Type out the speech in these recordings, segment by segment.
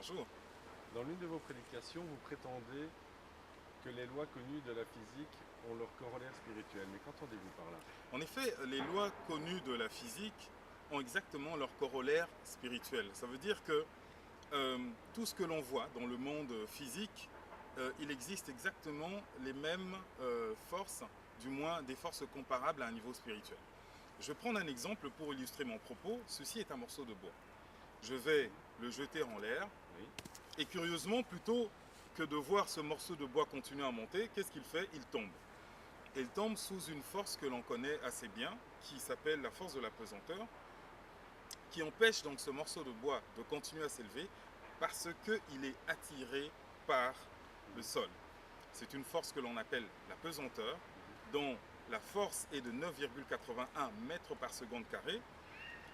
Bonjour. Dans l'une de vos prédications, vous prétendez que les lois connues de la physique ont leur corollaire spirituel. Mais qu'entendez-vous par là? En effet, les lois connues de la physique ont exactement leur corollaire spirituel. Ça veut dire que tout ce que l'on voit dans le monde physique, il existe exactement les mêmes forces, du moins des forces comparables à un niveau spirituel. Je vais prendre un exemple pour illustrer mon propos. Ceci est un morceau de bois. Je vais le jeter en l'air Oui. et curieusement, plutôt que de voir ce morceau de bois continuer à monter, qu'est-ce qu'il fait? Il tombe. Et il tombe sous une force que l'on connaît assez bien, qui s'appelle la force de la pesanteur, qui empêche donc ce morceau de bois de continuer à s'élever parce qu'il est attiré par le sol. C'est une force que l'on appelle la pesanteur, dont la force est de 9,81 mètres par seconde carré,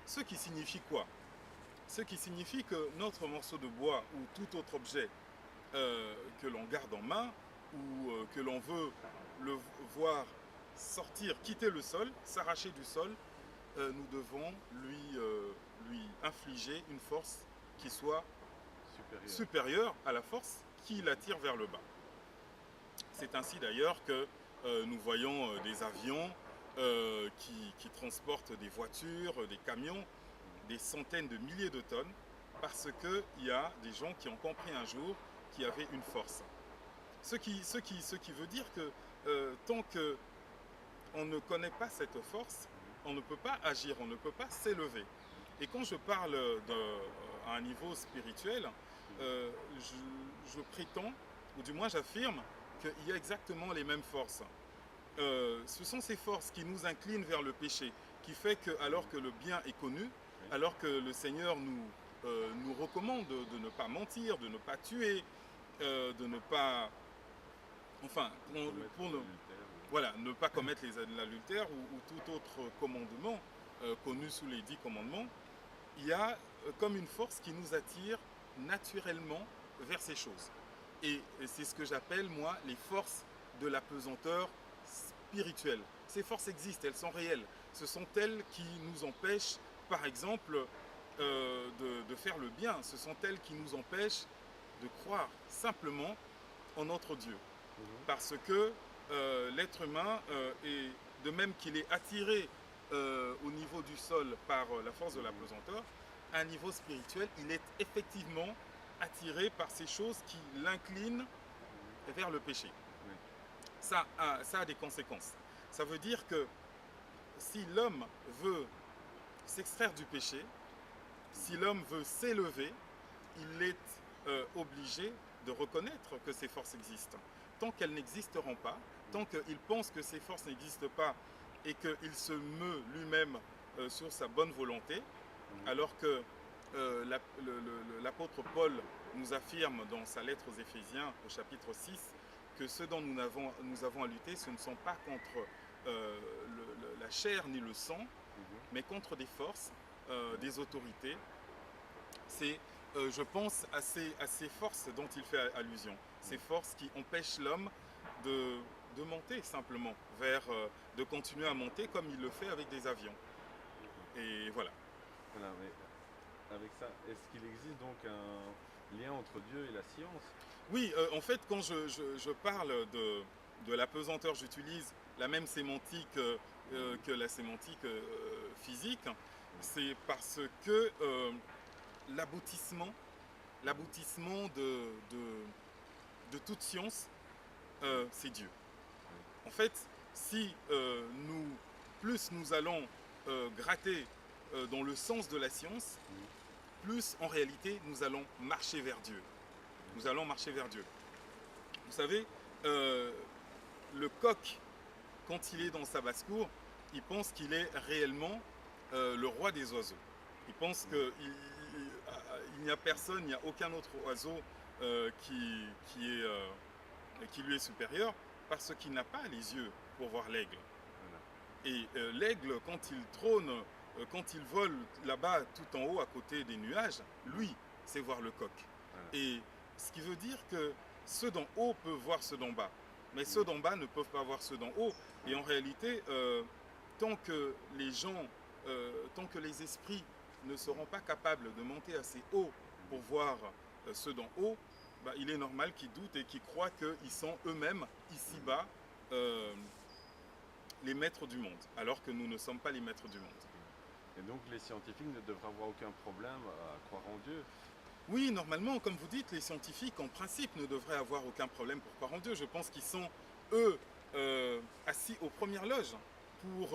ce qui signifie quoi? Ce qui signifie que notre morceau de bois ou tout autre objet que l'on garde en main ou que l'on veut le voir sortir, quitter le sol, s'arracher du sol, nous devons lui infliger une force qui soit Supérieur. supérieure à la force qui l'attire vers le bas. C'est ainsi d'ailleurs que nous voyons des avions qui transportent des voitures, des camions, des centaines de milliers de tonnes, parce qu'il y a des gens qui ont compris un jour qu'il y avait une force. Ce qui veut dire que tant qu'on ne connaît pas cette force, on ne peut pas agir, on ne peut pas s'élever. Et quand je parle à un niveau spirituel, je prétends, ou du moins j'affirme, qu'il y a exactement les mêmes forces. Ce sont ces forces qui nous inclinent vers le péché, qui fait que, alors que le bien est connu, alors que le Seigneur nous recommande de ne pas mentir, de ne pas tuer, de ne pas, enfin, voilà, ne pas commettre l'adultère ou tout autre commandement connu sous les 10 commandements, il y a comme une force qui nous attire naturellement vers ces choses. Et c'est ce que j'appelle, moi, les forces de la pesanteur spirituelle. Ces forces existent, elles sont réelles. Ce sont elles qui nous empêchent, par exemple, de faire le bien. Ce sont elles qui nous empêchent de croire simplement en notre Dieu. Parce que l'être humain, est, de même qu'il est attiré au niveau du sol par la force de la pesanteur, à un niveau spirituel, il est effectivement attiré par ces choses qui l'inclinent vers le péché. Ça a des conséquences. Ça veut dire que si l'homme veut s'extraire du péché, si l'homme veut s'élever, il est obligé de reconnaître que ces forces existent. Tant qu'elles n'existeront pas, tant qu'il pense que ces forces n'existent pas et qu'il se meut lui-même sur sa bonne volonté, alors que l'apôtre Paul nous affirme dans sa lettre aux Éphésiens au chapitre 6 que ce dont nous avons à lutter, ce ne sont pas contre la chair ni le sang, mais contre des forces, des autorités. C'est, je pense, à ces forces dont il fait allusion, ces forces qui empêchent l'homme de monter simplement, de continuer à monter comme il le fait avec des avions. Et voilà. Voilà, mais avec ça, est-ce qu'il existe donc un lien entre Dieu et la science? Oui, en fait, quand je parle de la pesanteur, j'utilise la même sémantique que la sémantique physique. C'est parce que l'aboutissement de toute science, c'est Dieu. En fait, si plus nous allons gratter dans le sens de la science, plus en réalité nous allons marcher vers Dieu. Nous allons marcher vers Dieu. Vous savez, le coq, quand il est dans sa basse-cour, il pense qu'il est réellement le roi des oiseaux. Il pense qu'il n'y a personne, il n'y a aucun autre oiseau qui lui est supérieur parce qu'il n'a pas les yeux pour voir l'aigle. Et l'aigle, quand il trône, quand il vole là-bas tout en haut à côté des nuages, lui, c'est voir le coq. Et ce qui veut dire que ceux d'en haut peuvent voir ceux d'en bas, mais ceux d'en bas ne peuvent pas voir ceux d'en haut. Et en réalité, tant que les gens, tant que les esprits ne seront pas capables de monter assez haut pour voir ceux d'en haut, bah, il est normal qu'ils doutent et qu'ils croient qu'ils sont eux-mêmes, ici-bas, les maîtres du monde, alors que nous ne sommes pas les maîtres du monde. Et donc les scientifiques ne devraient avoir aucun problème à croire en Dieu. Oui, normalement, comme vous dites, les scientifiques, en principe, ne devraient avoir aucun problème pour croire en Dieu. Je pense qu'ils sont, eux, assis aux premières loges pour,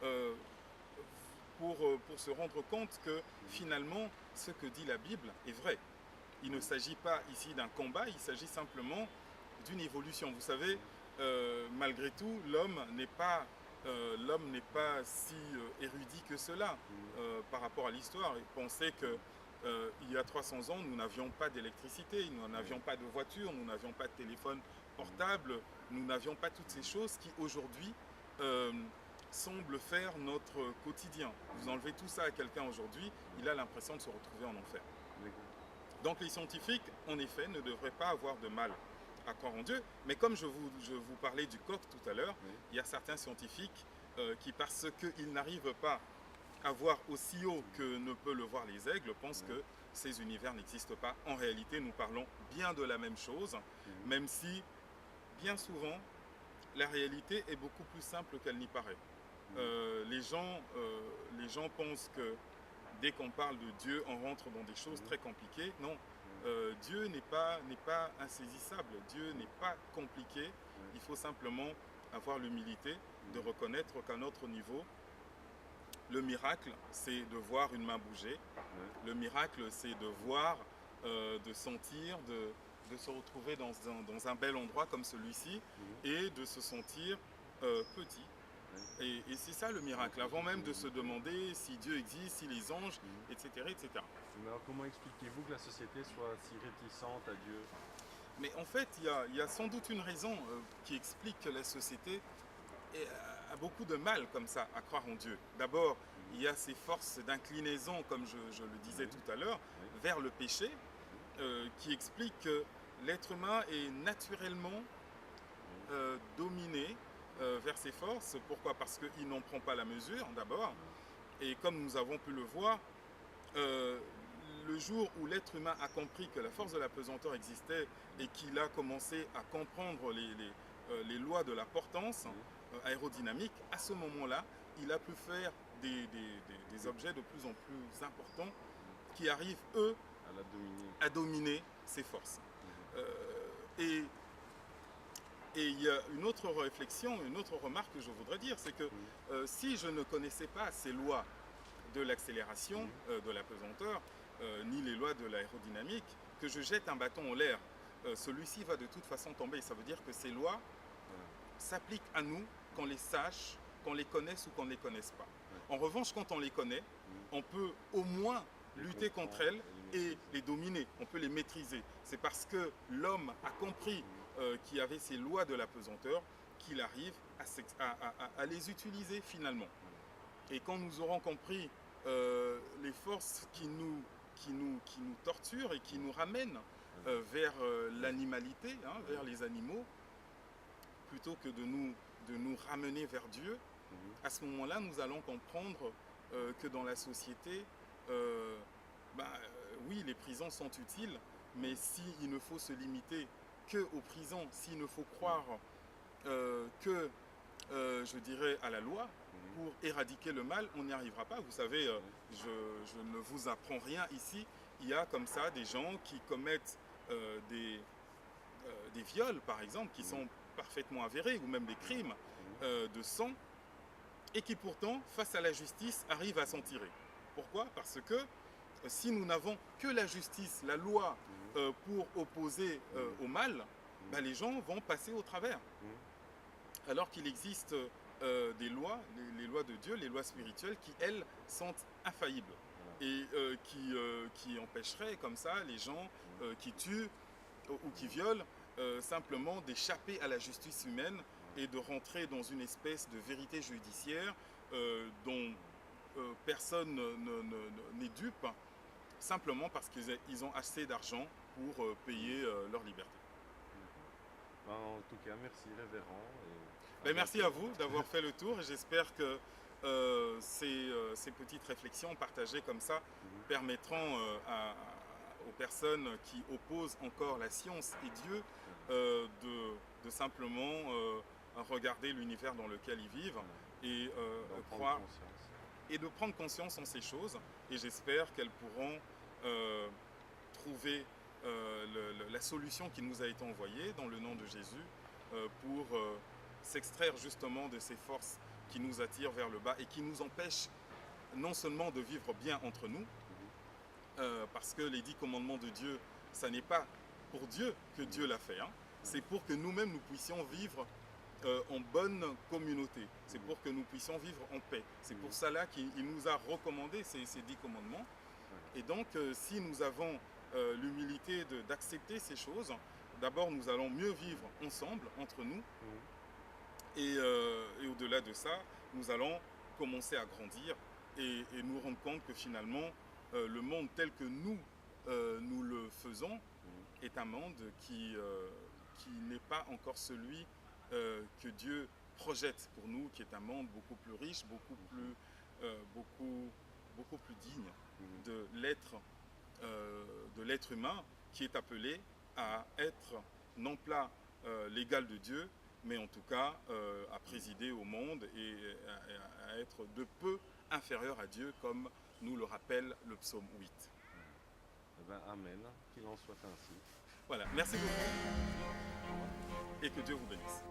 euh, pour se rendre compte que, finalement, ce que dit la Bible est vrai. Il ne s'agit pas ici d'un combat, il s'agit simplement d'une évolution. Vous savez, malgré tout, l'homme n'est pas si érudit que cela par rapport à l'histoire. Pensez que il y a 300 ans, nous n'avions pas d'électricité, nous n'avions pas de voiture, nous n'avions pas de téléphone portable, nous n'avions pas toutes ces choses qui aujourd'hui semblent faire notre quotidien. Vous enlevez tout ça à quelqu'un aujourd'hui, il a l'impression de se retrouver en enfer. Donc les scientifiques, en effet, ne devraient pas avoir de mal à croire en Dieu. Mais comme je vous parlais du coq tout à l'heure, il y a certains scientifiques qui, parce qu'ils n'arrivent pas à voir aussi haut que ne peut le voir les aigles, pensent que ces univers n'existent pas. En réalité, nous parlons bien de la même chose, même si, bien souvent, la réalité est beaucoup plus simple qu'elle n'y paraît. Les gens pensent que dès qu'on parle de Dieu, on rentre dans des choses très compliquées. Non, Dieu n'est pas insaisissable. Dieu n'est pas compliqué. Il faut simplement avoir l'humilité de reconnaître qu'à notre niveau, le miracle, c'est de voir une main bouger. Le miracle, c'est de voir, de sentir, de se retrouver dans un bel endroit comme celui-ci et de se sentir petit. Et c'est ça le miracle, avant même de se demander si Dieu existe, si les anges, etc. etc. Mais alors comment expliquez-vous que la société soit si réticente à Dieu? Mais en fait, il y a sans doute une raison qui explique que la société a beaucoup de mal comme ça à croire en Dieu. D'abord, il y a ces forces d'inclinaison, comme je le disais tout à l'heure, vers le péché, qui expliquent que l'être humain est naturellement dominé vers ces forces. Pourquoi? Parce qu'il n'en prend pas la mesure, d'abord. Et comme nous avons pu le voir, le jour où l'être humain a compris que la force de la pesanteur existait et qu'il a commencé à comprendre les lois de la portance aérodynamique, à ce moment-là, il a pu faire des objets de plus en plus importants qui arrivent, eux, à dominer ces forces. Et il y a une autre réflexion, une autre remarque que je voudrais dire, c'est que si je ne connaissais pas ces lois de l'accélération, de la pesanteur, ni les lois de l'aérodynamique, que je jette un bâton en l'air, celui-ci va de toute façon tomber. Ça veut dire que ces lois s'appliquent à nous, qu'on les sache, qu'on les connaisse ou qu'on ne les connaisse pas. En revanche, quand on les connaît, on peut au moins lutter contre elles et les dominer, on peut les maîtriser. C'est parce que l'homme a compris qu'il y avait ces lois de la pesanteur qu'il arrive à les utiliser finalement. Et quand nous aurons compris les forces qui nous torturent et qui nous ramènent vers l'animalité, vers les animaux, plutôt que de nous ramener vers Dieu, à ce moment-là, nous allons comprendre que dans la société, oui, les prisons sont utiles, mais s'il ne faut se limiter qu'aux prisons, s'il ne faut croire que, je dirais, à la loi, pour éradiquer le mal, on n'y arrivera pas. Vous savez, je ne vous apprends rien ici. Il y a comme ça des gens qui commettent des viols, par exemple, qui sont parfaitement avérés, ou même des crimes de sang, et qui pourtant, face à la justice, arrivent à s'en tirer. Pourquoi? Parce que si nous n'avons que la justice, la loi, pour opposer au mal, les gens vont passer au travers. Alors qu'il existe des lois, les lois de Dieu, les lois spirituelles, qui, elles, sont infaillibles et qui empêcheraient comme ça les gens qui tuent ou qui violent simplement d'échapper à la justice humaine et de rentrer dans une espèce de vérité judiciaire dont personne n'est dupe, simplement parce qu'ils ont assez d'argent pour payer leur liberté. En tout cas, merci révérend. Merci à vous d'avoir fait le tour et j'espère que ces petites réflexions partagées comme ça permettront aux personnes qui opposent encore la science et Dieu de simplement regarder l'univers dans lequel ils vivent et croire et de prendre conscience en ces choses. Et j'espère qu'elles pourront trouver la solution qui nous a été envoyée dans le nom de Jésus pour s'extraire justement de ces forces qui nous attirent vers le bas et qui nous empêchent non seulement de vivre bien entre nous, parce que les 10 commandements de Dieu, ça n'est pas pour Dieu que Dieu l'a fait, hein. C'est pour que nous-mêmes nous puissions vivre en bonne communauté, c'est pour que nous puissions vivre en paix. C'est pour cela qu'il nous a recommandé ces 10 commandements. Et donc, si nous avons l'humilité d'accepter ces choses, d'abord nous allons mieux vivre ensemble, entre nous, et au-delà de ça, nous allons commencer à grandir et nous rendre compte que finalement, le monde tel que nous le faisons est un monde qui n'est pas encore celui que Dieu projette pour nous, qui est un monde beaucoup plus riche, beaucoup plus digne de l'être humain, qui est appelé à être non pas l'égal de Dieu, mais en tout cas à présider au monde et à être de peu inférieur à Dieu, comme nous le rappelle le psaume 8. Eh ben, amen, qu'il en soit ainsi. Voilà, merci beaucoup et que Dieu vous bénisse.